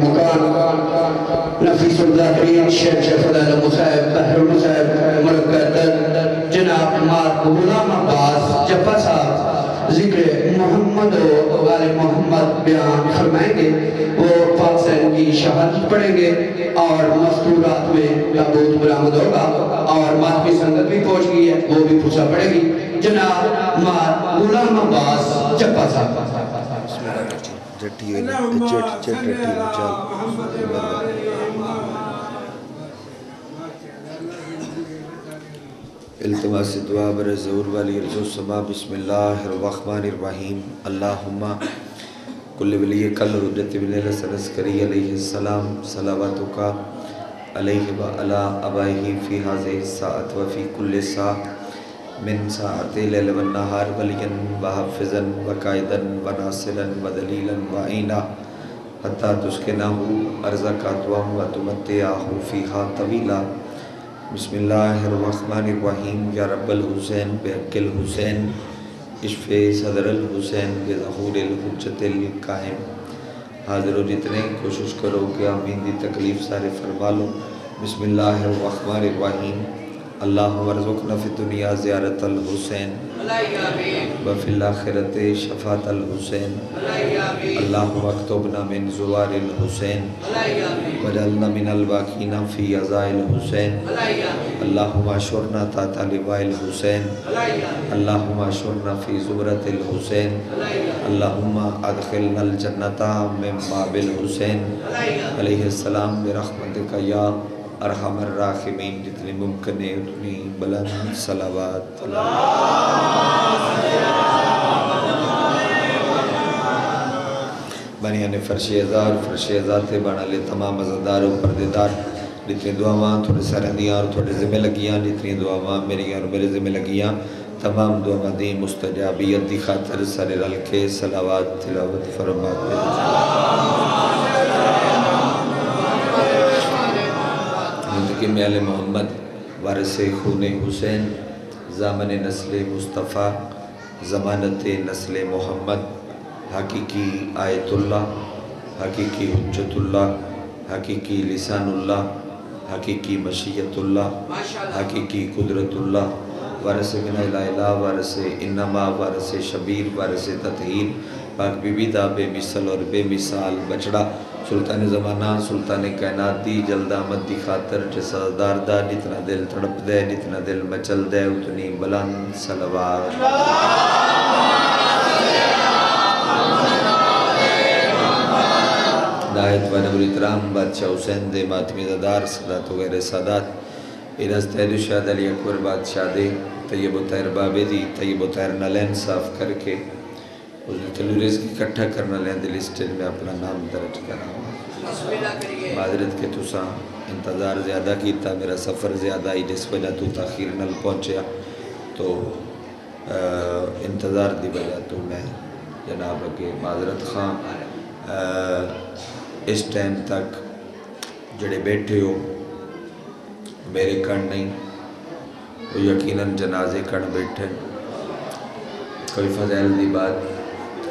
مکان نفیس الذاکرین شیخ فضل مصعب بحر المصعب مرکز جناب مار غلام عباس جپا صاحب ذکر محمد و آل محمد بیان فرمائیں گے. وہ پاک حسین کی شہادت پڑھیں گے اور مذکورات میں تابوت برآمد ہوگا اور ماتمی سنگت بھی پہنچ گئی ہے وہ بھی پوچھا پڑے گی. جناب مار غلام عباس جپا صاحب. التماس دعا بر ظہور والی رضو السما. بسم اللہ الرحمن الرحیم. اللہم کل ولی کل حجت بن الحسن عسکری علیہ السلام صلواتک علیہ وعلا ابائہ فی حاضر الساعت وفی کل ساعت من ساعت لیل والنہار ولیا وحافظا وقائدا وناصرا ودلیلا وعینا حتی تسکنہو ارزقا دوام وتمتعہو فیہا طویلا. بسم اللہ الرحمن الرحیم. یا رب الحسین بحق الحسین اشفِ صدر الحسین بظہور الحجت القائم. حاضر و جتنے کوشش کرو کہ آمین دی تکلیف سارے فرما لو. بسم اللہ الرحمن الرحیم. اللہم ارزقنا فی الدنیا زیارت الحسین وفی الآخرت شفاعت الحسین. اللہم اکتبنا من زوار الحسین وجعلنا من الباقین فی عزاء الحسین. اللہم اشرنا تحت لواء الحسین. اللہم اشرنا فی زمرۃ الحسین. اللہم ادخلنا الجنۃ من باب الحسین علیہ السلام برحمتک یا ارحم الراحمین. جتنی ممکن ہے اتنی بلند صلوات. بنیان فرش ازار فرش ازار تے بنا لے تمام ازدار و پردیدار. جتنی دعاواں تھوڑے سرندیاں اور تھوڑے ذمہ لگیاں جتنی دعاواں میری اور میرے ذمہ لگیاں تمام دعاواں دی مستجابیت دی خاطر سر رل کے صلوات تلاوت فرماتے ہیں. منتقم آل محمد وارث خون حسین زامن نسل مصطفیٰ ضمانت نسل محمد حقیقی آیت اللہ حقیقی حجت اللہ حقیقی لسان اللہ حقیقی مشیت اللہ حقیقی قدرت اللہ وارث بن الہ وارث انما وارث شبیر وارث تطہیر پاک بی بی دا بے مثل اور بے مثال بچڑا سلطان زمانہ سلطان کائنات دی جلد آمد دی خاطر جیسا دار دا جتنا دل تڑپ دے جتنا دل مچل دے اتنی بلند صلوات. دایت و نبر اترام بادشاہ حسین دے ماتمی زدار صدات وغیر سادات ارز تید شاد علی اکبر بادشاہ دے طیب و طیر بابے دی طیب و طیر نلین صاف کر کے اس نے تلوریز کی کٹھا کرنا لیں دل اسٹیج میں اپنا نام درج کرنا. معذرت کے تساں انتظار زیادہ کیتا میرا سفر زیادہ ہی جس وجہ تو تاخیر نل پہنچیا تو انتظار دی وجہ تو میں جناب کے معذرت خان. اس ٹائم تک جڑے بیٹھے ہو میرے کن نہیں وہ یقیناً جنازے کن بیٹھے کوئی فضائل دی بات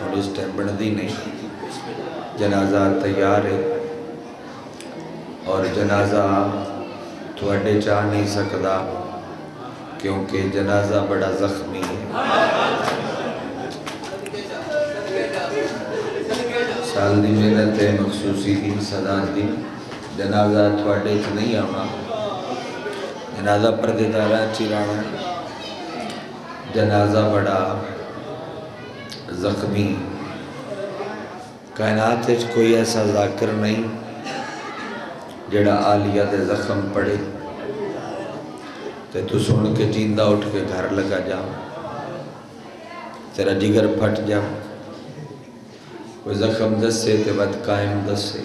اور اس ٹائم بندی نہیں. جنازہ تیار ہے اور جنازہ تھوڑے چاہ نہیں سکتا کیونکہ جنازہ بڑا زخمی ہے. سال دی محنت ہے مخصوصی دی صدات دی جنازہ تھوڑے چاہ نہیں آنا جنازہ پردے دارہ چیرانا جنازہ بڑا زخمی. کائنات ہے کوئی ایسا ذاکر نہیں جڑا آلیہ دے زخم پڑے تو سن کے جیندہ اٹھ کے گھر لگا جاؤ تیرا جگر پھٹ جاؤ. کوئی زخم دس سے تے بد قائم دس سے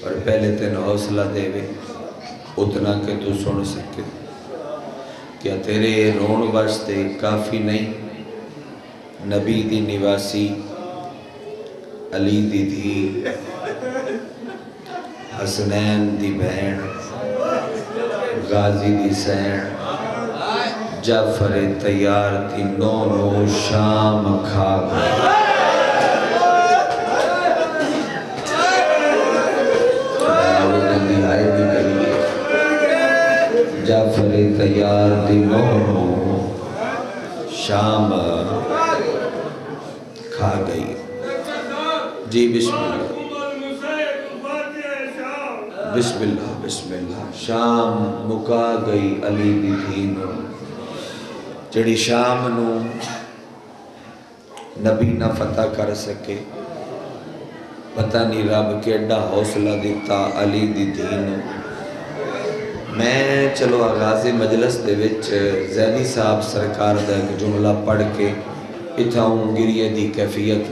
اور پہلے تین حوصلہ دے وے اتنا کہ تو سن سکے. کیا تیرے رون واسطے کافی نہیں نبی دی نواسی علی دی دھی حسنین دی بہن غازی دی سین جعفر تیار دی نو شام کھا گئے. شام کھا گئی. جی بسم اللہ بسم اللہ بسم اللہ. شام مکا گئی علی دی دین جڑی شام نو نبی نہ فتح کر سکے. پتہ نہیں رب کیڑا حوصلہ دیتا علی دی دین. میں چلو آغاز مجلس دے وچ زیدی صاحب سرکار دا ایک جملہ پڑھ کے اتھاؤں گریے دی کیفیت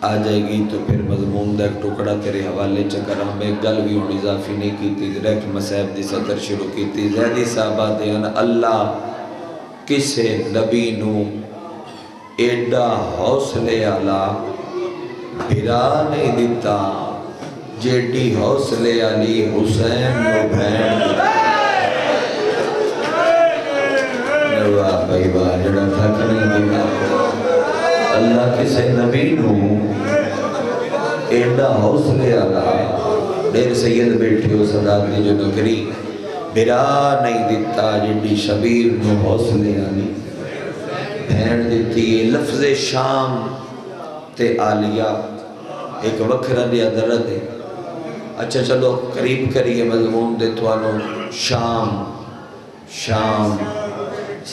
آ جائے گی تو پھر مضمون دا ایک ٹکڑا تیرے حوالے چکر ہم ایک گل بھی ہوں اضافی نہیں کی تھی. ڈائریکٹ مسائب دی سطر شروع کی تھی. زیدی صاحبہ دیان اللہ کسے نبی نو ایڈا حوصلے آلا بھرا نہیں دیتا جیڈی حوصلے علی حسین نو بھین دیتا. واہ بھائی واہ جڑا تھک نہیں دیتا. اللہ کسے نبی نو ایڈا حوصلے آلا دیر سید بیٹھی ہو صدات دی جو نکری بھرا نہیں دیتا جیڈی شبیر نو حوصلے آلی بھین دیتی. لفظ شام تے آلیہ ایک وکھرا دیا درد ہے. اچھا چلو قریب کریے مضمون دے توانو. شام شام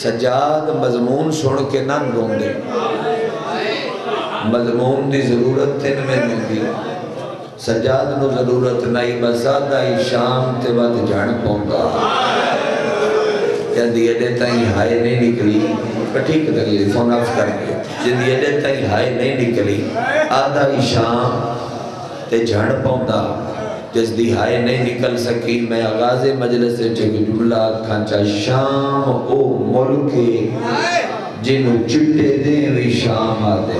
سجاد مضمون سن کے نہ روندے. مضمون دی ضرورت تین میں نہیں دی. سجاد نو ضرورت نہیں بسادہ ہی شام تے بعد جان پوندا جن دی ایڈے تائیں ہائے نہیں نکلی. ٹھیک ہے فون آف کر کے جن دی ایڈے تائیں ہائے نہیں نکلی آدھا ہی شام تے جان پوندا جس دی ہائے نہیں نکل سکی. میں آغاز مجلس سے ایک جملہ کھانچا شام او ملک جنہوں چٹے دیں وی شام آدھے.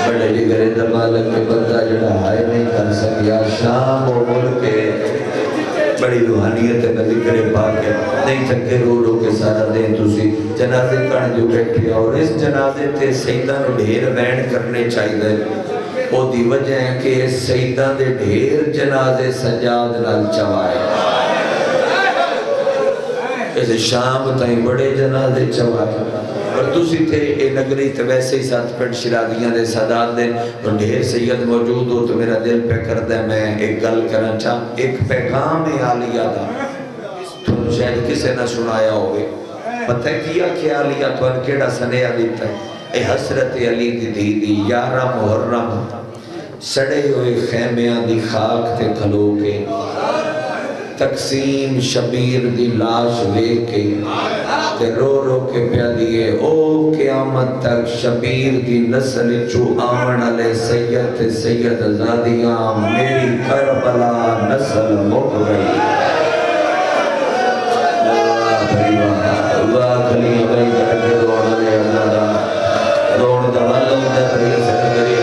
بڑے جگرے دمالک کے بندہ جڑا ہائے نہیں کر سکیا شام او ملک بڑی روحانیت ہے. نبی کرے پاک ہے نہیں تھکے رو رو کے سارا دیں تُسی جنازے کھڑ جو بیٹھے اور اس جنازے تے سیدہ نو ڈھیر وین کرنے چاہی دے. او دی وجہ ہے کہ سیدہ دے ڈھیر جنازے سجاد نال چوائے. ایسے شام تائیں بڑے جنازے چوائے اور تُسی تھے اے نگری تے ویسے ہی ساتھ پڑھ شرادیاں دے سادات دیں اور ڈھیر سید موجود ہو تو میرا دل پہ کر دے. میں ایک گل کرنا چاہاں ایک پیغام عالیہ دا تو شاید کسے نہ سنایا ہوئے. پتہ کیا کہ عالیہ تو ان کیڑا سنیا دیتا ہے. اے حسرت علی دی دی دی یارہ محرم سڑے ہوئے خیمیاں دی خاک تے کھلو کے تقسیم شبیر دی لاش لے کے تے رو رو کے پیا دیئے. او قیامت تک شبیر دی نسل چو آمن علیہ سید سید زادیاں میری کربلا نسل مک گئی. اللہ کھلی بھائی کرے روڑ لے اللہ دا روڑ دا والوں دا بھائی سنگری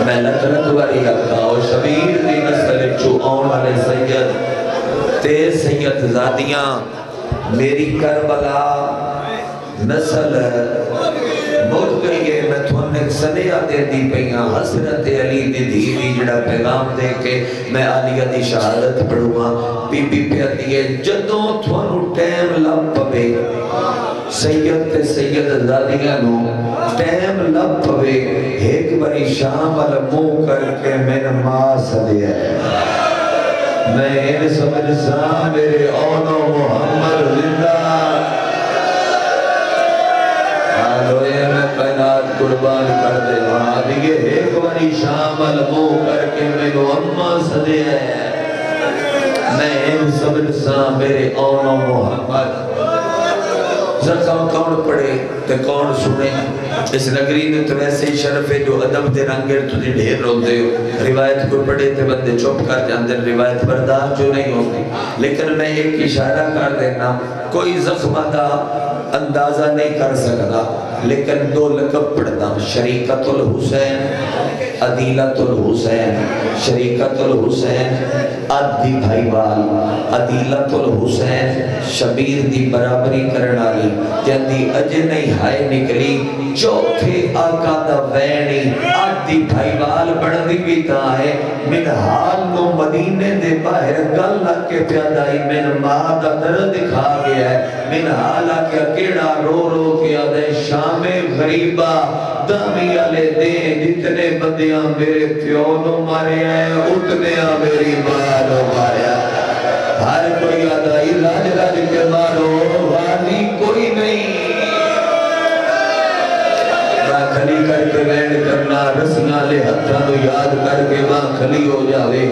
میں لکھنت واری اکاؤ شبیر دی نسل چو آمن علیہ سید تے سید زادیاں میری کربلا نسل مک گئی ہے. میں تھوڑا ایک سنیا دے دی پہیاں حسرت علی دی دی جڑا پیغام دے کے میں عالیہ دی شہادت پڑھوں گا. بی بی پہ دیئے جدوں تھوڑا ٹیم لب پوے سید تے سید زادیاں نو ٹیم لب پوے ایک بری شام والا منہ کر کے میں نماز دیا ہے. میں ان سمجھ سا میرے اونو محمد زندہ آلوئے میں پینات قربان کر دے وہاں دیئے ایک باری شام المو کر کے میں نو اممہ صدے ہے. میں ان سمجھ سا میرے اونو محمد زخم کون پڑے تے کون سنے. اس نگری نے تو ایسے ہی شرف ہے جو ادب دے رنگر تو دی ڈھیر روندے ہو. روایت کو پڑھے تے بندے چوپ کر جاندے روایت برداشت جو نہیں ہوتی. لیکن میں ایک اشارہ کر دینا کوئی زخمہ دا اندازہ نہیں کر سکتا لیکن دو لقب پڑھتا. شریکت الحسین عدیلت الحسین. شریکت الحسین عدی بھائی وال عدیلت الحسین شبیر دی برابری کرنا لی جندی اجے نہیں ہائے نکلی چوتھے آقا دا وینی عدی بھائی وال بڑھنی بھی تا ہے من حال نو مدینے دے باہر گل لگ کے پیادا ہی من ماں دا درد دکھا گیا ہے من حال آکیا کیڑا رو رو کیا دے شام غریبہ دامی آلے دے جتنے بندیاں میرے پیو نو مارے ہیں اتنے میری ماں نو مارے ہیں ہر کوئی آدھائی راج راج کے مارو والی کوئی نہیں ماں کھلی کر کے وینڈ کرنا رسیاں لے ہتھاں تو یاد کر کے ماں کھلی ہو جاوے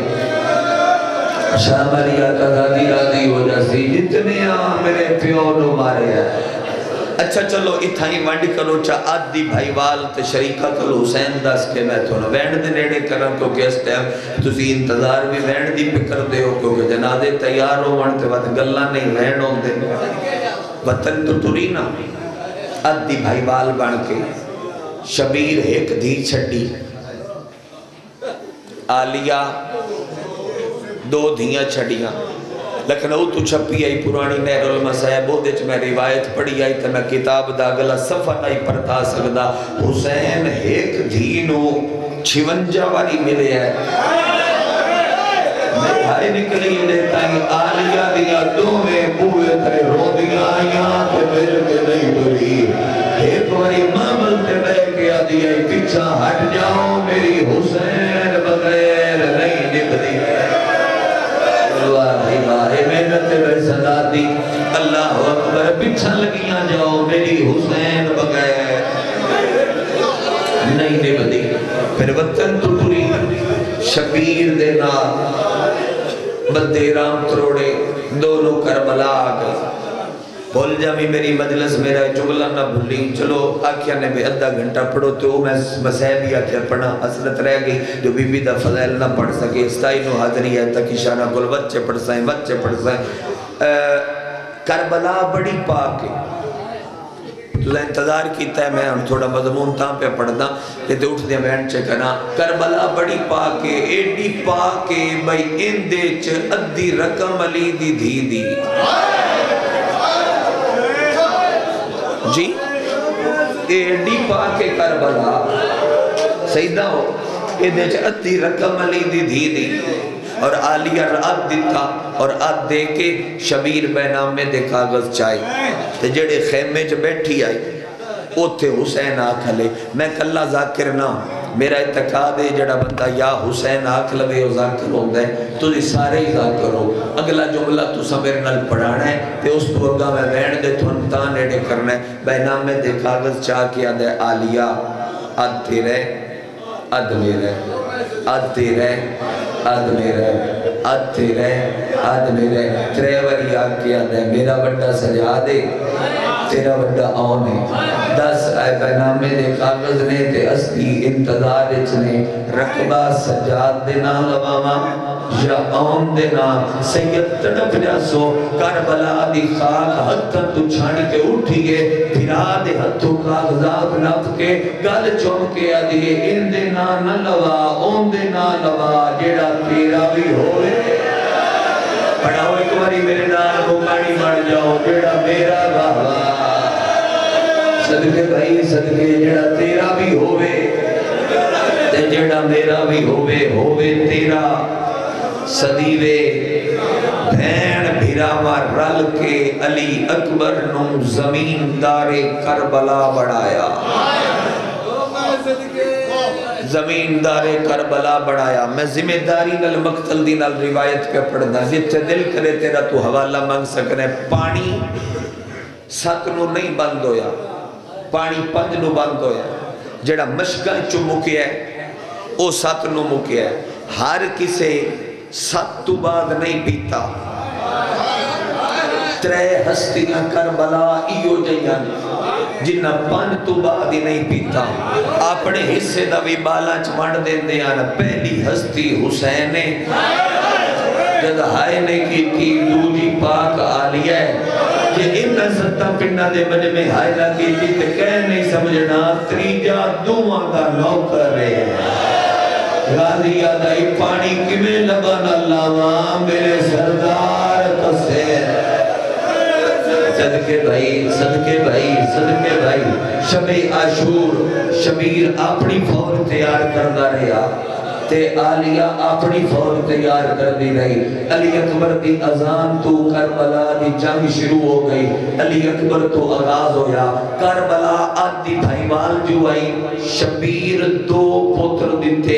شاہ علی آقا دادی راضی ہو جاسی جتنے میرے پیو نو مارے ہیں اچھا چلو اتھائی ونڈ کرو چا آدھی بھائی وال تے شریکت الحسین دس کے میں تھوڑا وینڈ دے نیڑے کرم کیونکہ اس ٹائم تسی انتظار بھی وینڈ دی پکر دے ہو کیونکہ جنازے تیار ہو ونڈ تے وقت گلہ نہیں وینڈ ہوں دے وطن تو ٹوری نا آدھی بھائی وال بن کے شبیر ایک دھی چھڑی آلیہ دو دھیاں چھڑیاں لکھنؤ تو چھپی آئی پرانی نہر المصائب دیچ میں روایت پڑھی آئی تو میں کتاب داگلا صفحہ نہیں پڑھتا سکدا حسین ایک دھینو 56 والی ملے ہے میں بھائی نکلی لیتا ہی آلیہ دیا دو میں بوئے تھے رو دیا آئیاں تے مل کے نہیں بری ایک واری معمل تے بے کے آدھی آئی پیچھا ہٹ جاؤ میری حسین بغیر نہیں نبدی محنت میں صدا دی اللہ اکبر پیچھا لگیاں جاؤ میری حسین بغیر نہیں نبدی پھر وطن تو ٹوری شبیر دے نال بندے رام تروڑے دونوں کربلا آگئے بھول جامی میری مجلس میرا جملہ نہ بھولی چلو آکھیا نے بھی ادھا گھنٹہ پڑھو تو میں مسیح آکھیا پڑھا حسرت رہ گئی جو بی بی دا فضائل نہ پڑھ سکے استائی نو حاضری ہے تک اشارہ کل بچے پڑھ سائیں کربلا بڑی پاک ہے تو انتظار کیتا ہے میں ہم تھوڑا مضمون تاں پہ پڑھنا کہ تے اٹھ دیا میں انچے کرنا کربلا بڑی پاک ہے ایڈی پاک ہے بھئی ان دے چھ ادھی رقم علی دی دھی دی جی ایڈی پاک کربلا سیدہ ہو ایدے چھ ادھی رقم علی دی دھی دی اور آلیہ رات دیتا اور آت دے کے شبیر بینام میں دے کاغذ چائے تے جڑے خیمے چھ بیٹھی آئی اوتھے حسین آکھلے میں کلہ ذاکر نہ میرا اعتقاد ہے جڑا بندہ یا حسین آکھ لوے ہو ذاکر ہوں دے تو دی سارے ہی ذاکر ہو اگلا جملہ تو سمیر نل پڑھانا ہے تے اس تو اگا میں وینڈ دے تو انتان ایڈے کرنا ہے بینام میں دے کاغذ چاہ کیا دے آلیہ آد تیرے آد میرے آد تیرے آد میرے آد تیرے آد میرے تریوری آگ کیا دے میرا بڑا سجا دے تیرا بڑا آن ہے 10 آئے بینامے دے کاغذ نے تے اصلی انتظار اچنے رقبہ سجاد دینا لواما یا آن دینا سید تڑپ جاسو کربلا دی خاک حد تک تو چھاڑی کے اٹھئے پھرا دے ہتھو کاغذات نف کے گل چونکے آدھئے ان دینا نہ لوا اون دینا لوا جیڑا تیرا بھی ہوئے پڑھاؤ ایک باری میرے نال کو مانی مار جاؤ جیڑا میرا بابا صدقے بھائی صدقے جیڑا تیرا بھی ہوئے تے جیڑا میرا بھی ہوئے تیرا صدیوے بھین بھیراما رل کے علی اکبر نو زمین دار کربلا بڑھایا زمین دار کربلا بڑھایا میں ذمہ داری نل مقتل دی نل روایت پہ پڑھنا جتے دل کرے تیرا تو حوالہ مانگ سکنے پانی سات نو نہیں بند ہویا پانی 5 نو بند ہویا جڑا مشکل چو مکیا ہے او 7 نو مکیا ہے ہر کسے 7 تو بعد نہیں پیتا 3 ہستیاں کربلا ایو جیان جنہ 5 تو بعد ہی نہیں پیتا اپنے حصے دا بھی بالا چمڑ دیں دیاں پہلی ہستی حسین جد ہائے نے کی تھی دوجی پاک آلیہ کہ ان ستہ پنڈا دے بجے میں ہائے لگی تھی تے کہہ نہیں سمجھنا تریجا دعا دا نوکر رہے غازی آدھائی پانی کمیں لبن اللہ ماں میرے سردار قصیر صدقے بھائی صدقے بھائی صدقے بھائی شب عاشور شبیر اپنی فور تیار کردہ رہا تے آلیہ اپنی فوج تیار کر دی رہی. علی اکبر دی اذان تو کربلا دی جنگ شروع ہو گئی. علی اکبر تو آغاز ہویا. کربلا آدھی بھائیوال جو آئی. شبیر 2 پتر دیتے,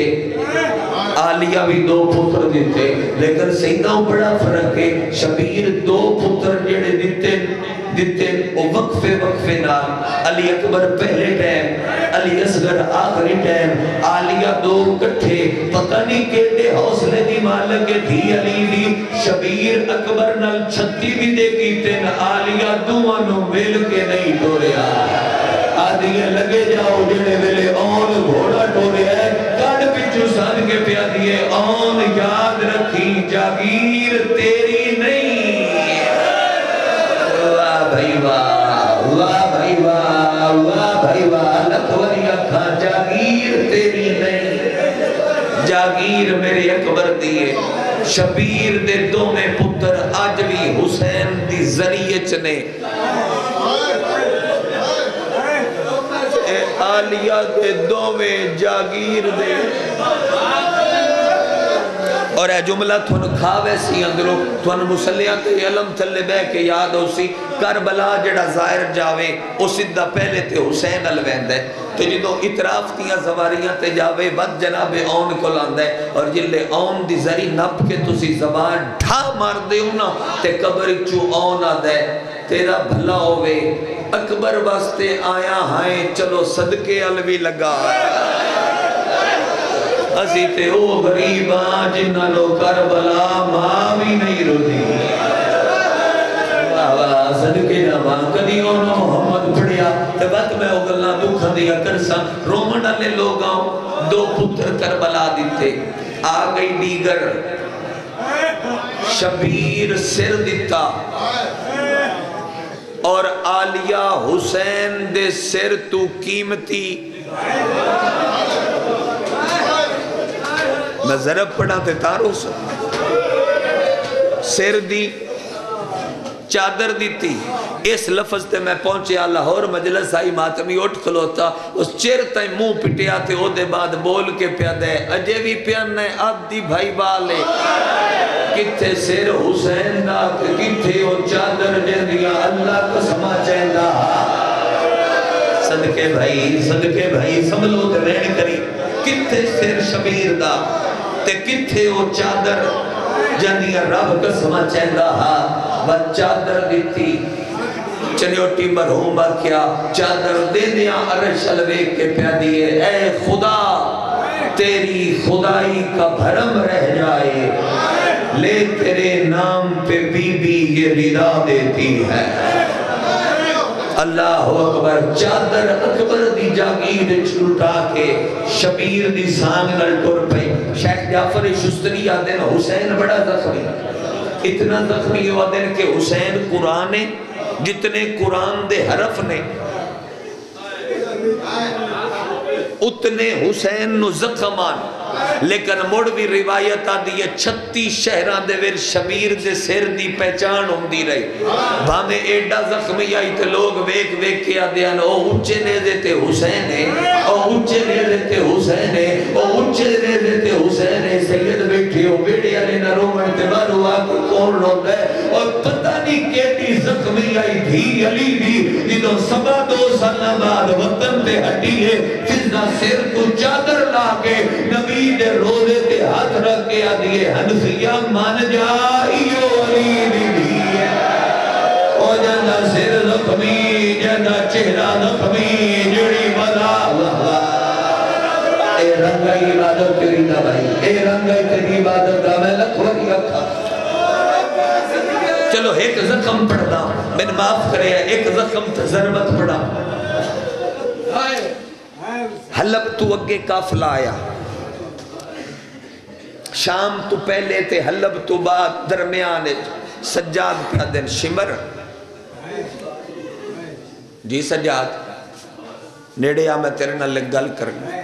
آلیہ بھی 2 پتر دیتے, لیکن سیدہ بڑا فرق ہے. شبیر 2 پتر جڑے دیتے وہ وقفے نال. علی اکبر پہلے ٹائم, علی اصغر آخری ٹائم, آلیہ 2 کٹھے. پتہ نہیں کہتے حوصلے دی مالک تھی علی دی. شبیر اکبر نال 36 بھی دے کیتے نا, آلیہ دوانوں مل کے نہیں ٹوریا. آدھیے لگے جاؤ جڑے ویلے آن گھوڑا ٹوریا ہے, کڑ پچھو سن کے پیا دیئے آن یاد رکھی جاگیر تیری نہیں. واہ بھائی واہ, واہ بھائی واہ, واہ بھائی واہ, لکھوری اکھاں جاگیر تیری نہیں, جاگیر میرے اکبر دیئے. شبیر دے 2 میں پتر آج بھی حسین دی ذریعے چنے. آلیہ دے 2 میں جاگیر دے. اور اے جملہ تھن کھاوے سی اندروں, تھن مسلیاں تے علم تھلے بے کے یاد ہو سی. کربلا جڑا ظاہر جاوے او سدھا پہلے تے حسین الویند ہے. تو جدو اطراف تیاں زواریاں تے جاوے ود جناب اون کو لاندہ ہے. اور جلے اون دی ذری نپ کے تسی زبان ڈھا مار دے ہونا تے قبر چو اون آدھے تیرا بھلا ہوئے. اکبر واسطے آیا ہائیں چلو صدقے علوی لگا. اسی تے او غریباں جنہ لو کربلا ماں بھی نہیں رو دی. واہ صدقے جاواں کدی انہوں محمد پڑھیا تے وقت میں او گلاں دکھاں دیا کرساں. رومن والے لوگاں 2 پتر کربلا دیتے. آ گئی دیگر, شبیر سر دیتا اور آلیہ حسین دے سر تو قیمتی. میں ضرب پڑھا تے تارو سا سر دی چادر دیتی. اس لفظ تے میں پہنچے لاہور مجلس آئی ماتمی اٹھ کھلوتا. اس چیر تائیں منہ پٹیا تے او دے بعد بول کے پیا دے اجے بھی پیانے آدھی بھائی بالے. کتھے سر حسین دا کتھے او چادر جندیا اللہ کو سما چاہندہ. صدقے بھائی سملو تے رہن کری. کتھے سر شبیر دا تے کتھے او چادر جندیا رب کو سما چاہندہ. وہ چادر دیتی چنیوٹی مرحوم کیا چادر دے دیا عرش الوے کے پیا دیئے. اے خدا تیری خدائی کا بھرم رہ جائے, لے تیرے نام پہ بی بی یہ رضا دیتی ہے. اللہ اکبر. چادر اکبر دی جاگیر چھلٹا کے شبیر دی سانگ نل ٹور پئی. شیخ جعفر شستری آدھن حسین بڑا زخمی, اتنا زخمی ہوا دن کہ حسین قرآن جتنے قرآن دے حرف نے اتنے حسین نو زخمان. لیکن مڑ بھی روایت آدھی ہے 36 شہران دے ویر شبیر دے سر دی پہچان ہوں دی رہی. بھامے ایڈا زخمی آئی تے لوگ ویک کے آدھے ہیں او اچھے نیزے تے حسین ہے, او اچھے نیزے تے حسین ہے, او اچھے نیزے تے حسین ہے. سید بیٹھے ہو بیڑے علی نہ رومن تے بارو آکو کون لوگ ہے. اور پتہ نہیں کیٹی زخمی آئی تھی علی دی جنہوں 2 سالہ بعد وطن تے ہٹی ہے. فضا سر کو چادر لا کے نبی دے روزے تے ہاتھ رکھ کے آدھئے حنفیہ مان جائیو علی دی ہے. او جانا سر زخمی, جانا چہرہ زخمی, جڑی بلا اے رنگائی عبادت تیری دا بھائی, اے رنگائی تیری عبادت دا میں لکھوری اکھا. چلو ایک زخم پڑھنا میں معاف کرے, ایک زخم ضربت پڑھا. حلب تو اگے کافلہ آیا, شام تو پہلے تے حلب تو بعد درمیان سجاد پہ دن شمر. جی سجاد نیڑے آ میں تیرے نال گل کرنی.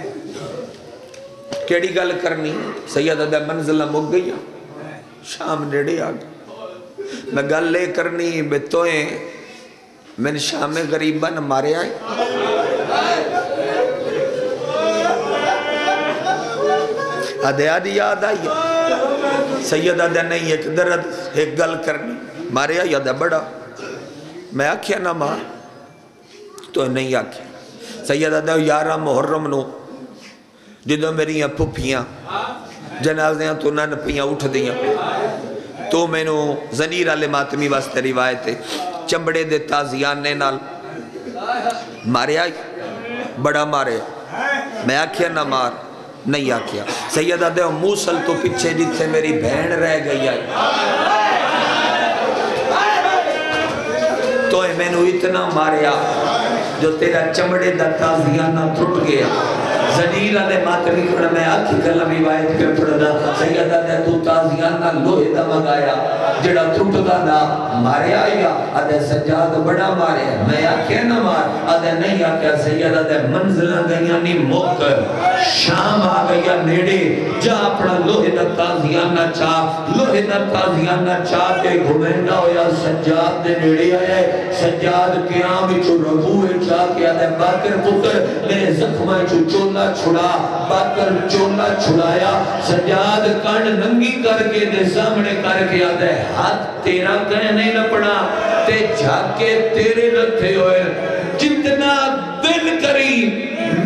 کیڑی گل کرنی؟ سید ادھا منزلہ مک گئی, شام نیڑے آ گئی. میں گل لے کرنی بے توئیں میں شام غریباً مارے آئے. آدھے آدھی یاد آئی سید آدھے نہیں ایک درد ایک گل کرنی مارے آئی آدھے بڑا میں آکھیا نہ ماں تو نہیں آکھیا سید آدھے 11 محرم نو جدو میری پھپھیاں جنازیاں تو نہ نپیاں اٹھ دیاں تو میں نو زنیر علی ماتمی واسطے روایت ہے چمبڑے دے تازیانے نال مارے آئی بڑا مارے میں آکھیا نہ مار نہیں آکھیا سید آدھے موسل تو پچھے جتھے میری بہن رہ گئی آئی تو میں نو اتنا ماریا جو تیرا چمڑے دا تازیانہ ٹوٹ گیا زنیر علی ماتمی کھڑا میں آکھی کلم روایت پہ پڑھنا سید آدھے تو تازیانہ لوہے دا مگایا جڑا ٹوٹ دا نا مارے آیا آدھے سجاد بڑا مارے میں آکھے نہ مار آدھے نہیں آکھیا سید آدھے منزلہ گئیاں نہیں موکر شام آ گیا نیڑے جا اپنا لوہے دا تازیانہ چاہ لوہے دا تازیانہ چاہ کے گھومنڈا ہویا سجاد دے نیڑے آیا سجاد قیام چو ربوے چاہ کے آدھے باکر پتر میرے زخمہ چو چولا چھڑا باکر چولا چھڑایا سجاد کان ننگی کر کے دے سامنے کر کے آدھے ہاتھ تیرا کہیں نہیں نپڑا تے جھاکے تیرے رکھے ہوئے جتنا دل کری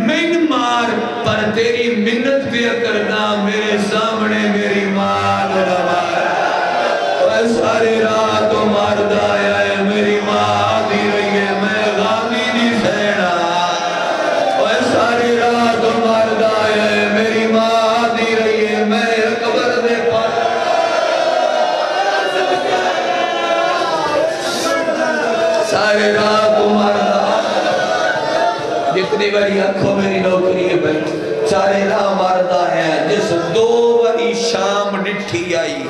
من مار پر تیری منت پہ کرنا میرے سامنے میری ماں ساری رات مردہ ہے میری ماں دی رہی ہے میں غامی نہیں سینا ساری رات مردہ ہے میری ماں دی رہی ہے میں قبر دے پاس سارے رات مردہ جتنی بڑی آنکھوں میری نوکری ہے بھائی سارے راہ مردہ ہے جس 2 بڑی شام ڈٹھی آئی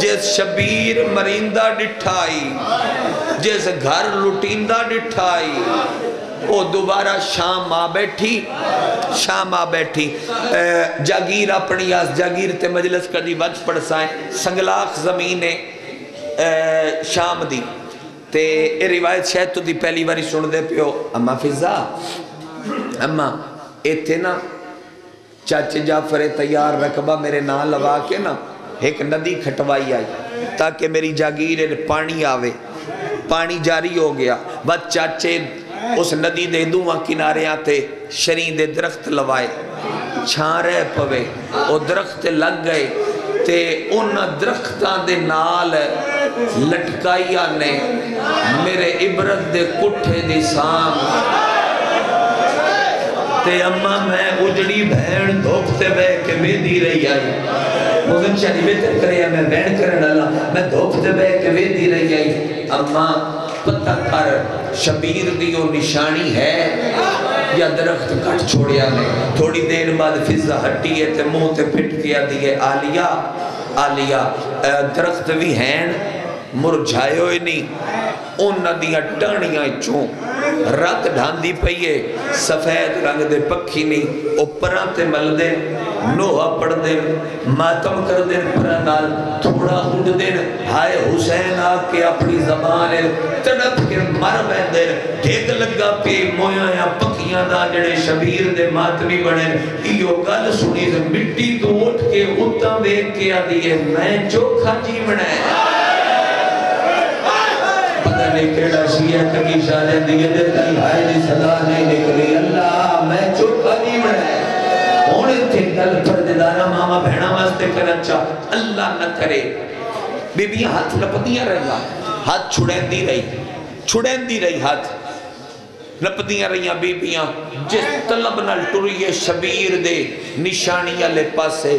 جس شبیر مرندہ ڈٹھائی جس گھر لٹیندہ ڈٹھائی وہ دوبارہ شام آ بیٹھی جاگیر اپنی آس جاگیر تے مجلس کدی وچ پڑ سائیں سنگلاخ زمین شام دی تے اے روایت شاید تو دی پہلی باری سن دے پیو اما فضا اما ایتھے نا چاچے جعفر تیار رکبہ میرے نام لوا کے نا ایک ندی کھٹوائی آئی تاکہ میری جاگیر پانی آوے پانی جاری ہو گیا بس چاچے اس ندی دے دواں کنارے آتے شرین دے درخت لوائے چھان رہ پوے وہ درخت لگ گئے تے ان درختان دے نال لٹکائیا نے میرے عبرت دے کٹھے دی سام تے اممہ میں اجڑی بہن دھوکتے بے کے بیدی رہی آئی مزن شاہی بہتر کرے میں بہن کرن اللہ میں دھوکتے بے کے بیدی رہی آئی اممہ پتہ کر شبیر دیو نشانی ہے یا درخت کٹ چھوڑیا نے تھوڑی دیر بعد فضا ہٹی ہے تے منہ تے پھٹ کیا دیئے آلیا درخت بھی ہیں مرجھائے ہوئے نہیں ان ندیاں ٹانیاں چوں رات ڈھاندی پئیے سفید رنگ دے پکھی نہیں اوپران تے مل دے نوحہ پڑھ دے ماتم کر دے پرانال تھوڑا اٹھ دے ہائے حسین آکے اپنی زبان تڑپ کے مر بیندے ٹھیک لگا پہ مویاں یا پکھیاں دا جڑے شبیر دے ماتمی بڑے ایو گل سنی سے مٹی تو اٹھ کے اتاں دیکھ کے آدھیے میں چوکھا جی بڑھائے پتہ نہیں کیڑا شیعہ تکی شاہ دیئے دیتا ہی ہائے دی صلاح نہیں نکلی اللہ میں چوکھا جی بڑھائے ہونے تھے گل پر دیدارہ ماما بہنا واسطے کرنا چاہ اللہ نہ کرے بی بی ہاتھ لپدیاں رہا ہاتھ چھڑین دی رہی ہاتھ لپدیاں رہیاں بی بیاں جس طلب نہ ٹریے شبیر دے نشانیاں لے پاسے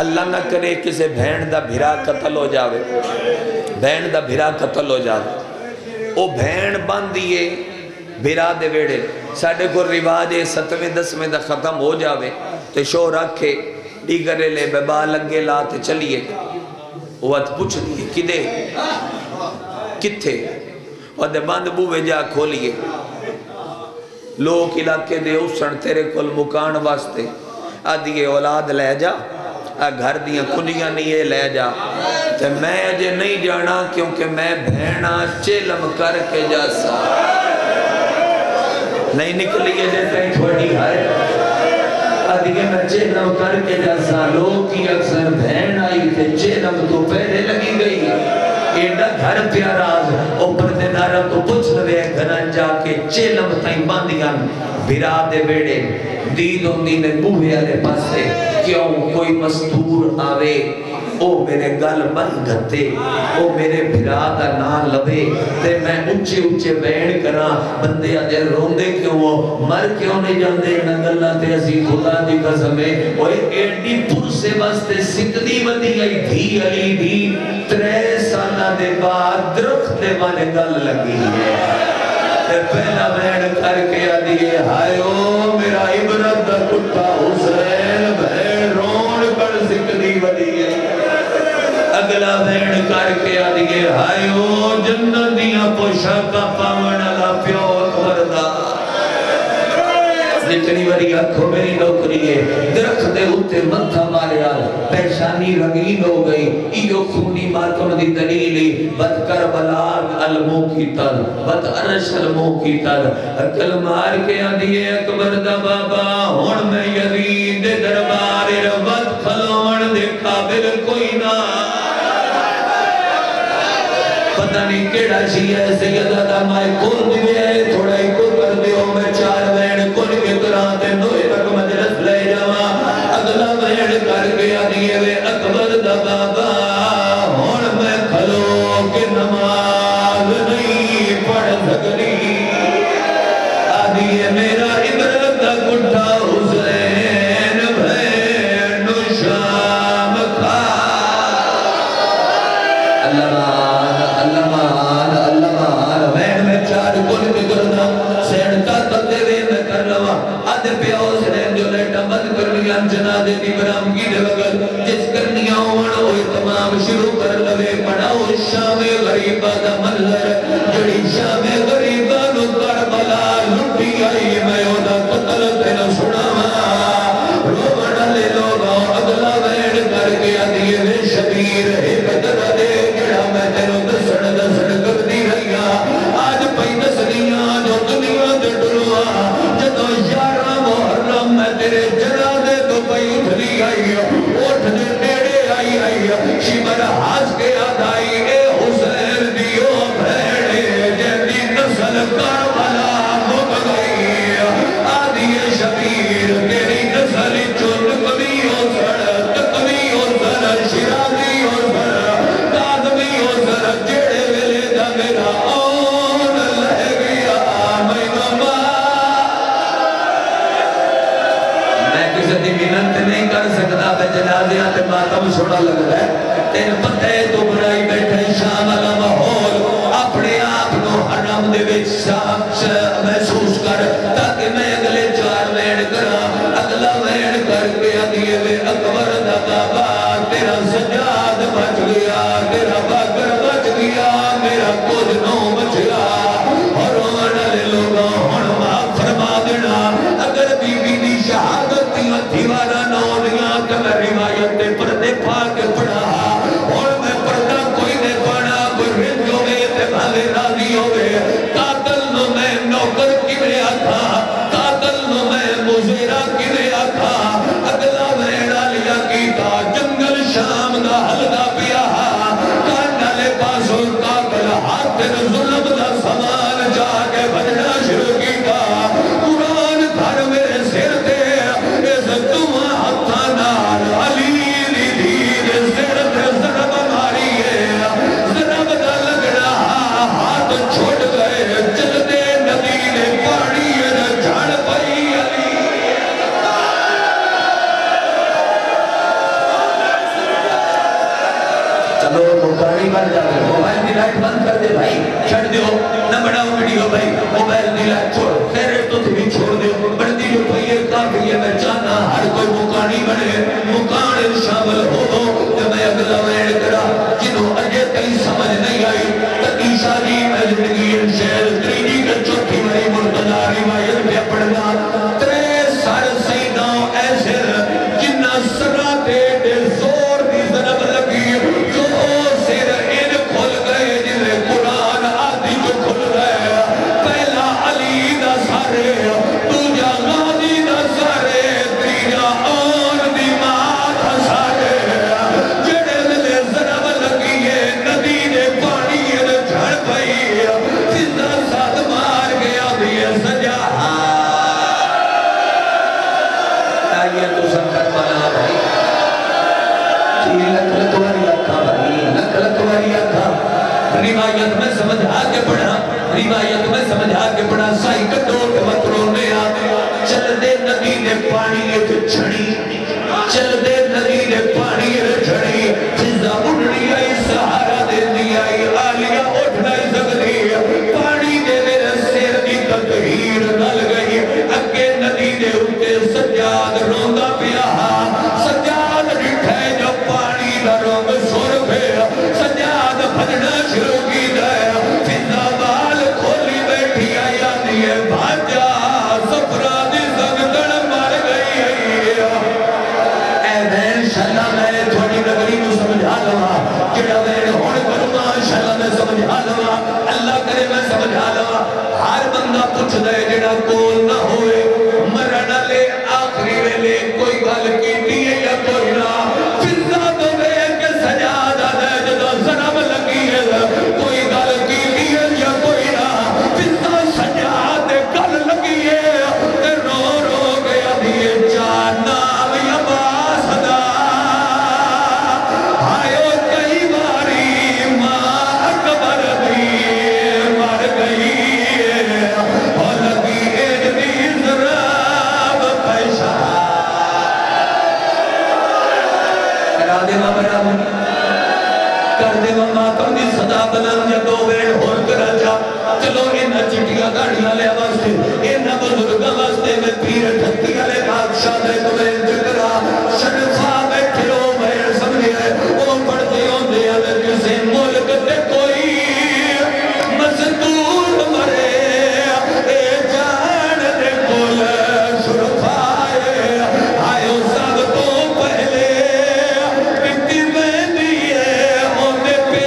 اللہ نہ کرے کسے بہن دا بھیرا قتل ہو جاوے بہن دا بھیرا قتل ہو جاوے او بہن باندھیے بھیرا دے ویڑے ساڑھے کو رواج 7ویں 10ویں دا ختم ہو جاوے تو شو رکھے دیگرے لے ببا لنگے لاتے چلیے وقت پوچھ دیئے کدے کتھے اور دے باندھ بوے جا کھولیے لوگ علاقے دے اسن تیرے کل مکان واسطے آدھیے اولاد لے جا گھر دیاں کنیاں نہیں لے جا تے میں اجے نہیں جانا کیونکہ میں بہنا چلم کر کے جا سا نہیں نکلیے جیسے تھوڑی آئے آدھگے میں چہلم کر کے جیسا لوگ کی اکثر بہن آئی تھے چہلم تو پہلے لگی گئی ایڈا گھر پیاراز اوپر دیدارہ تو پوچھ لوے گھران جا کے چہلم تائیں باندیاں بھرا دے بیڑے دید ہوندی میں بوہے آلے پاسے کیوں کوئی مستور آوے او میرے گل من گھتے او میرے بھرا دا نام لبے تے میں اچھے اچھے بین کرا بندے آدھے روندے کیوں وہ مر کیوں نہیں جاندے نگلہ تے عزیز خدا دی قسمے اوہ ایڈی پر سے بستے سکدی بدی گئی دھی علی دی 3 سالہ دے بعد درخت دے وانے گل لگی ہے تے پہلا بین کر کے آدھیے ہائے او میرا عبرت دا کٹھا حسین بین رون کر سکدی بدی گئی اگلا بین کر کے آدھیے ہائے او جنت دیاں پوشاکا پاون علا پیوت وردہ نکنی وری آنکھوں میری نوکری ہے درخت دے ہوتے مدھا مارے آل پیشانی رنگین ہو گئی ایو خونی ماتم دی دلیلی بد کربلا علموں کی تل بد عرش علموں کی تل اکل مار کے آدھیے اکبر دا بابا ہون میں یزید دربار ربت کھلون دے قابل کوئی نہ پتہ نہیں کیڑا چیئے ہے سیدہ دا مائے کون دیوے ہے تھوڑا ہی کو کر دیو میں 4 بین کن کے قرآن نوے تک مجلس لے جاوا اگلا بین کر کے آدھیے وے اکبر دا بابا ہون میں کھلو کہ نماز نہیں پڑھ سکری آدھیے میرا عبرت دا کٹھا حسین بین شام کھا اللہ بین میں 4 کن کے کرنا سین کا تلے وے میں کر لوا آدھے پیاؤس نے جو لیٹا بند کر لیا جنا دے دی برام کی دے وقت جس کرنیاں ہوئے تمام شروع کر لوے پڑھاؤ شام غریبہ دا منظر جڑی شام غریبہ نو کربلا لٹی آئی میں اودا قتل تینا سناوا روڑا لے لوگا اگلا بین کر کے آدھیے وے شبیر ہے بدر دے جڑا میں تینو دسڑ کر دی رہیا آج پہی دسڑیاں جو دنیا دے ڈلوا جدو 11 محرم میں تیرے جنازے تو پہی اٹھلی آئی اٹھ دے نیڑے آئی شمر ہاس کے آدھائی اے حسین دیو بھیڑے جیدی نسل کربلا مک گئی آدھی شبیر تیری نسل چن کبھی ہو سڑ کبھی ہو سڑ شرازی ہو سڑ کاظمی ہو سڑ جیڑے ویلے دا میرا آن لہ گیا میں ماما میں کسی دی منت نہیں کر سکتا بے جنازیاں تے ماتم سوڑا لگ رہا ہے تین پتے تو بنائی بیٹھے شام والا ماحول اپنے آپ کو حرم دے وچ شاخ محسوس کر تاکہ میں اگلے 4 وین کرا اگلا وین کر کے آدھیے وے اکبر دا بابا تیرا سجاد بچ گیا تیرا باگر بچ گیا میرا کچھ نو بچ گیا اور رونا لے لوگا ہون معاف فرما دینا اگر بی بی دی شہادت دیوارا نو دیا کہ میں روایت دے پردے پھا کے پڑھا اور میں پردہ کوئی دے پڑھا کوئی رنج ہوئے تے بھالے راضی ہوئے قاتل نو میں نوکر کی میں آتھا قاتل نو میں مزیرہ کی میں آتھا اگلا ویڑا لیا کیتا جنگل شام دا حلدہ پیا کانڈا لے پاسوں قاتل ہاتھ ظلم دا سامان جا کے بھجنا شروع کیتا قرآن گھر میرے سر تے اس دعا ہتھا نال علی دی دید سر تے ضرب ماری ہے ضرب دا لگڑا ہاتھ چھوڑ گئے چلتے ندی نے پانی جھڑ پئی علی چلو مکانی بن جاتے موبائل دی لائٹ بند کر دے بھائی چھڑ دیو نہ بڑھاؤ ویڈیو بھائی موبائل دی لائٹ چھوڑ خیرے تو تھی چھوڑ دیو بڑھتی جو پہیے کافی ہے میں چاہنا ہر کوئی مکانی بنے مکان شامل ہو کہ میں اگلا وین کرا جنہوں اجے کئی سمجھ نہیں آئی تکی شادی میں زندگی انشہر تریجی کا چوتھی میں مرتضی روایت پہ پڑھنا 3 سال سیداں ایسے جنہ سراتے دے زور دی ضرب لگی جو سر ان کھل گئے جنہیں قرآن آدھی جو کھل گئے پہلا علی دا سارے دوجا غازی دا سارے تیجا آئیے تو سنکر بنا بھائی لکھ والی آتھا بھائی لکھ والی آتھا روایت میں سمجھا کے پڑھا روایت میں سمجھا کے پڑھا سائی کٹو کے مطروں نے چل دے ندی نے پانی ایک چھڑی چل دے ندی نے پانی ایک چھڑی فضا اڑنی آئی سہارا دے دی آئی آلیہ اٹھنا سکتی پانی دے میرے سیر دی تطہیر نل گئی اگے ندی دے اٹھے سجاد روندہ پیا سجاد رکھے جو پانی دا رونگ سور پیا سجاد بھجنا شروع کی دے فضا بال کھولی بیٹھی آئی آنی ہے بھاجا سفرہ دی زنگڑ مار گئی ہے اے بین شاءاللہ میں تھوڑی نگری کو سمجھا لوا جڑا میں ہون کروں انشاءاللہ میں سمجھا لوا اللہ کرے میں سمجھا لوا ہر بندہ پوچھ دے جڑا کول نہ ہوئے مرنا لے آخری ویلے کوئی گل کیتی ہے یا کوئی نہ فضا تو بے کہ سجادہ دے جدو ضرب لگی ہے کوئی گل کیتی ہے یا کوئی نہ فضا سجاد گل لگی ہے رو رو گیا دیئے جانا یا باسدہ آئیو کئی باری ماں اکبر دی مر گئی اور لگی ایجنی ضراب پیشہ کرا دے ماں برابر کر دے ماں ماتم دی صدا بلند یا دو بیڑ ہور کرا جا چلو انہا چٹیاں گاڑیاں لے واسطے انہا بزرگاں واسطے میں پیر ٹھکیاں لے بادشاہ دے تمہیں جگرا شرفا بیٹھے ہو بیر سمجھے وہ پڑھتے ہوں دے اگر کسی ملک تے کوئی مزدور مرے اے جان دے کول شرفائے آئیو سب تو پہلے کتی میں دیئے ہونے پہ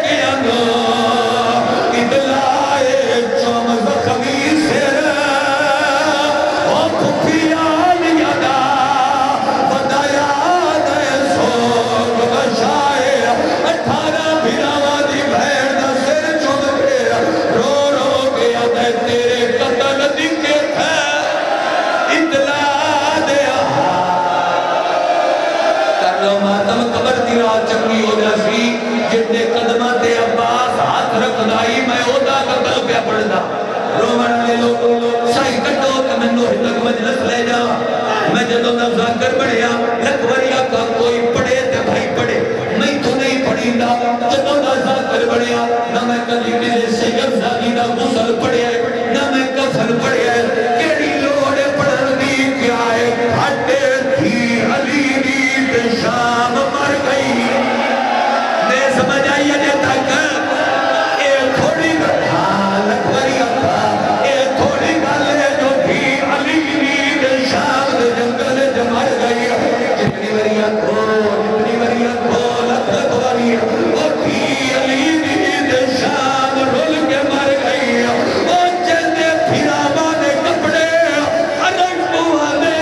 کیا نو ادلائے چوم زخمی سر او پھپیان یادا ودایا دے سوگ بشائے 18 بھیراوہ دی بھیڑ دا سر چوم کے رو رو گیا دے تیرے قتل دکھے تھے اطلاع دیا کر لو ماتم قبر دی رات چنگی ہو جاسی جتنے قدمہ تے عباس ہاتھ رکھ دائی میں اودا قتل پہ پڑھ دا رومن لے لو سائی کٹو کہ میں نوح تک مجلس لے جا میں جدو نفذان کر بڑھیا لکوریا کا کوئی پڑھے تے بھائی پڑھے میں تو نہیں پڑھی دا جدو نفذان کر بڑھیا نہ میں کلی کسی سید زادی دا غسل پڑھیا نہ میں کفن پڑھیا کیڑی لوڑے پڑھن دی کیا ہے ہٹے تھی علی دی شام مر گئی میں سمجھ آئی ہے تک اے تھوڑی لکوری اپا اے تھوڑی گالے جو تھی علی دی شام دے جنگل جمار گئی جتنی وریہ کو لکوری وہ تھی علی دی شام رول کے مر گئی وہ جلدے پھراوا دے کپڑے ادھک پوانے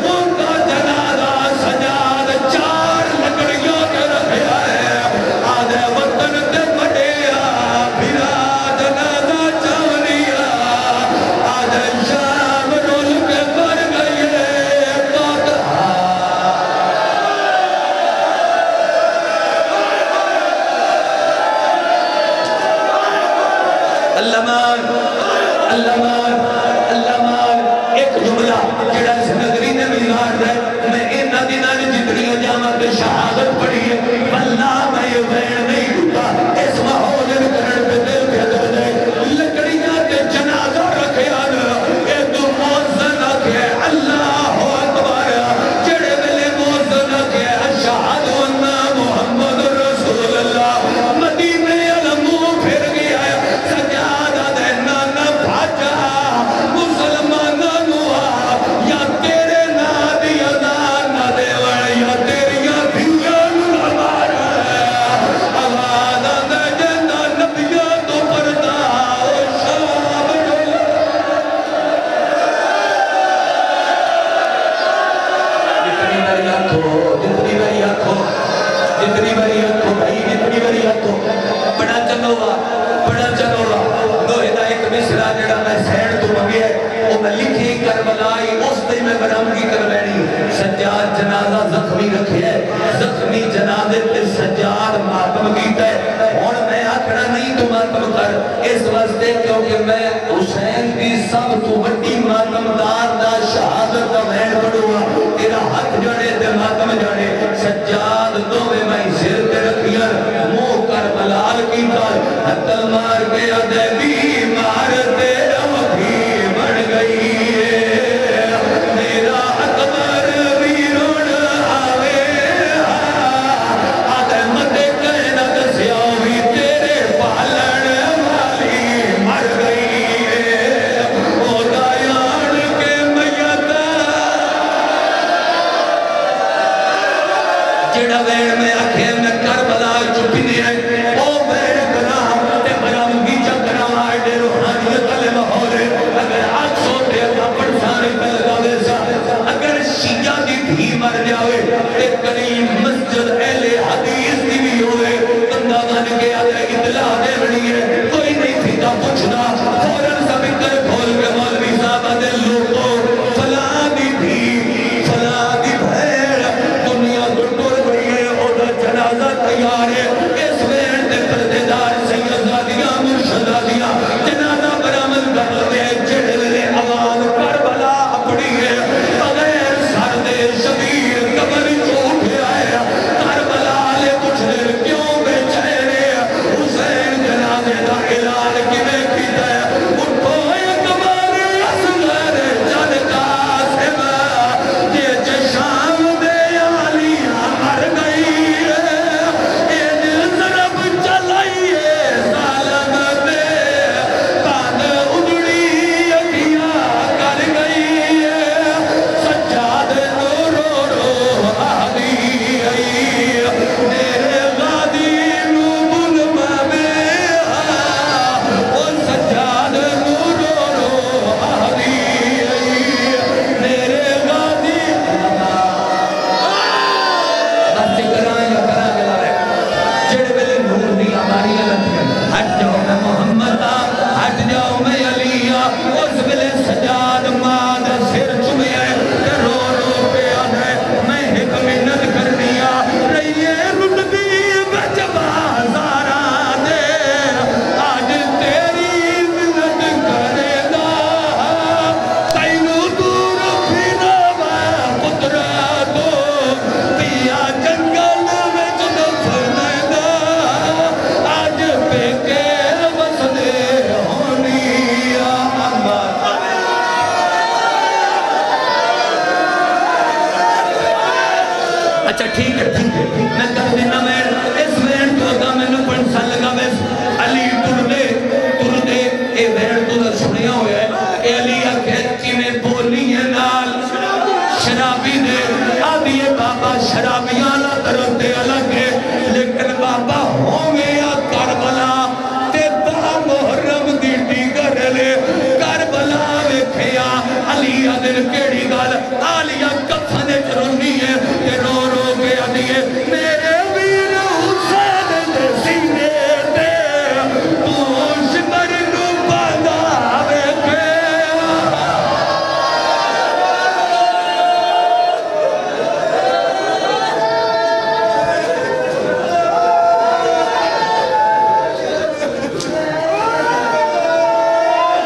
ان کا جنازہ سجاد 4 لکڑیوں کے رکھیا ہے آدھے وطن تے بڑیا پھرا جنازہ چاولیا آدھے شام رول کے مر گئی اللہ مان اللہ مان اللہ مان ایک جملہ جڑا اس نگری نے ملوار ہے میں انہا دنان جتنی جامعہ پہ شہادت پڑھی ہے واللہ میں یہ بین نہیں ڈوٹا اس محول کرن پہ دل پہ در جائے لکڑیاں کے جنازہ رکھے آنا اے تو موزن آکے اللہ اکبر جڑے ملے موزن آکے اشہد انہ محمد رسول اللہ مدینے علمو پھر گیا ہے سجادہ دے نانا بھاجا مسلمانہ نوا یا تیرے نادی ازانہ دے وڑ یا تیری دھیاں نمارا آوازہ دے جنہ نبیہ تو پردہ شام جتنی بری آنکھوں بھائی جتنی بری آنکھوں بڑا چنوہ نوہ دا ایک مصرہ جڑا میں سین تو منگے وہ میں لکھی کربلائی اس دن میں برہمگی کروینی سجاد جنازہ زخمی رکھے زخمی جنازے تے سجاد ماتم کیتا ہے اور میں آکھنا نہیں تو ماتم کر اس واسطے کیونکہ میں حسین دی سب تو وڈی ماتم دار دا شہادت دا میں پڑھوا تیرا ہاتھ جڑے تے ماتم جڑے سجاد دوے میں سر تے رکھیا مو کربلال کی تار تلوار کے ادبی مار تے بھی بڑھ گئی میرا اکبر ویرون آوے آدمت کہنا دسیا بھی تیرے پالن والی مر گئی او دایان کے میت جڑا ویڑ میں آکھے میں کربلا چکی نہیں ہے او ویڑ گناہ تے برامگی چکرہ آئے روحانیت علی محولے اگر آج سوٹے اپنا پڑھسانے پہ لگاوے سا اگر شیعہ دی بھی مر جاوے ایک کریم مسجد اہل حدیث دی بھی ہوئے بندہ بن کے آدھے اطلاع دے بڑی ہے کوئی نہیں تھی تا پوچھنا فوراں سب کر کھول کے مولوی صاحب دے لوگوں فلاں دی بھی فلاں دی بھیڑ دنیا کو ٹور گئی ہے اور جنازہ تیار ہے اس وین دے پردیدار سیدزادیاں مرشدادیاں جنازہ برآمد کر لے جڑے عوام کربلا اپنی ہے بغیر سر دے شبیر قبر چھوٹ آیا کربلا لے کچھ دیر کیوں بے چہرے حسین جنازے دا اعلان کیویں کیتا ہے اٹھو اکبر اصغر جد قاسم یہ چشام دے عالیاں مر گئی ہے یہ ضرب چلائی ہے ظالم دے کان اجڑی اکھیاں کر گئی ہے سجاد رو رو آدھی آئی میرے غادی نو ظلم میں او سجاد رو رو آدھی آئی میرے غادی بس کرائیں یا کرا گلا ہے جڑ ویلے نور دی ہماری لگتی ہے ہٹ جاؤ میں محمد ہٹ جاؤ میں علی اس ویلے سجاد ماں دا سر چومے تے رو رو پہ آدھے میں ایک منت کرنی رہیے رٹدی بچ بازاراں دے آج تیری منت کرے گا تینوں دور پھینا میں پترا تو پیا جنگل وچ دفن گا آج پہ کے وسدے ہونی اچھا ٹھیک ہے میں کر دینا میں اس وین تو اگا میں نے پڑھسا لگا بس علی تر دے اے وین تو در سنیا ہویا ہے اے علی آکھت کی میں بولی ہے نال شرابی دے آدھیے بابا شرابیانا درندے الگ ہے لیکن بابا ہوئے یا کربلا تے دا محرم دی ڈیگر لے کربلا ویکھیا علی آدھر کے